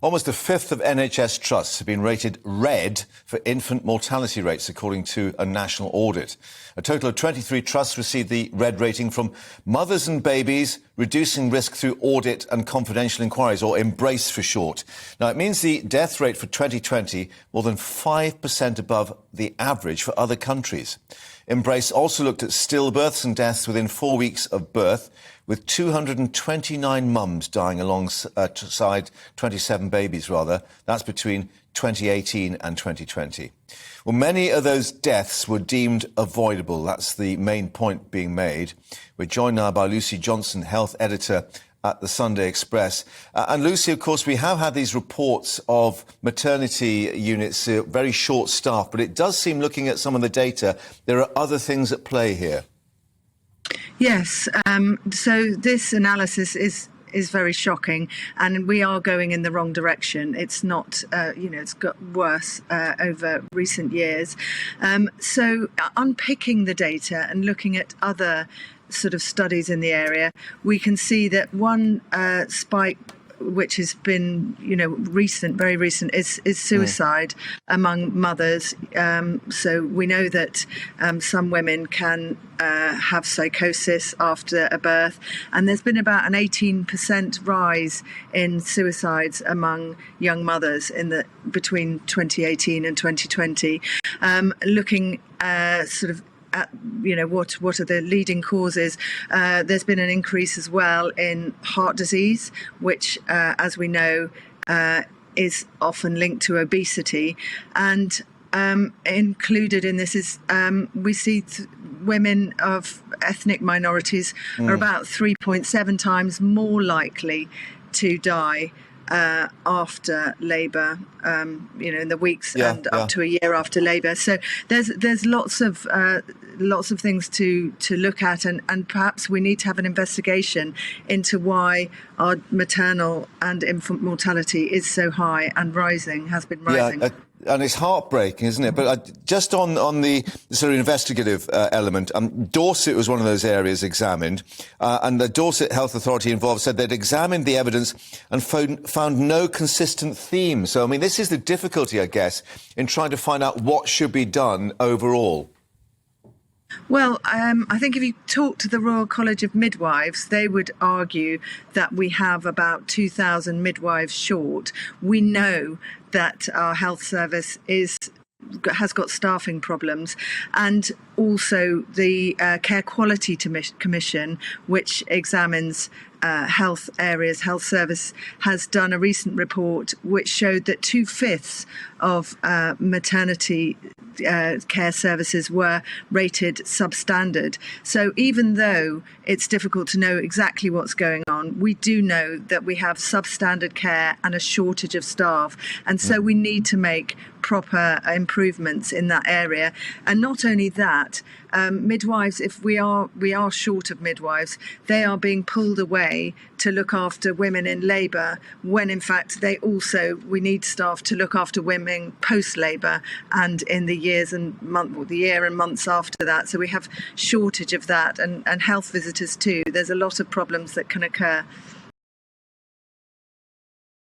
Almost a fifth of NHS trusts have been rated red for infant mortality rates, according to a national audit. A total of 23 trusts received the red rating from Mothers and Babies Reducing Risk Through Audit and Confidential Inquiries, or EMBRACE for short. Now, it means the death rate for 2020 more than 5% above the average for other countries. EMBRACE also looked at stillbirths and deaths within 4 weeks of birth, with 229 mums dying alongside 27 babies, rather. That's between 2018 and 2020. Well, many of those deaths were deemed avoidable. That's the main point being made. We're joined now by Lucy Johnston, health editor at the Sunday Express. And Lucy, of course, we have had these reports of maternity units, very short staff, but it does seem, looking at some of the data, there are other things at play here. Yes, so this analysis is very shocking, and we are going in the wrong direction. It's not, it's got worse over recent years. So unpicking the data and looking at other sort of studies in the area, we can see that one spike, which has been, very recent, is suicide among mothers. So we know that some women can have psychosis after a birth, and there's been about an 18% rise in suicides among young mothers between 2018 and 2020. Looking sort of at what are the leading causes, there's been an increase as well in heart disease, which as we know is often linked to obesity, and included in this is we see women of ethnic minorities are about 3.7 times more likely to die after labour, in the weeks and up to a year after labour. So there's lots of things to look at, and perhaps we need to have an investigation into why our maternal and infant mortality is so high and has been rising. And it's heartbreaking, isn't it? But just on the sort of investigative element, Dorset was one of those areas examined, and the Dorset Health Authority involved said they'd examined the evidence and found no consistent theme. So, I mean, this is the difficulty, I guess, in trying to find out what should be done overall. Well, I think if you talk to the Royal College of Midwives, they would argue that we have about 2,000 midwives short. We know that our health service has got staffing problems, and also the Care Quality Commission, which examines health service, has done a recent report which showed that 2/5 of maternity care services were rated substandard. So even though it's difficult to know exactly what's going on, we do know that we have substandard care and a shortage of staff. And so we need to make proper improvements in that area. And not only that, midwives, if we are short of midwives, they are being pulled away to look after women in labour, when in fact we need staff to look after women post-labour and in the year and months after that. So we have shortage of that, and health visitors too. There's a lot of problems that can occur.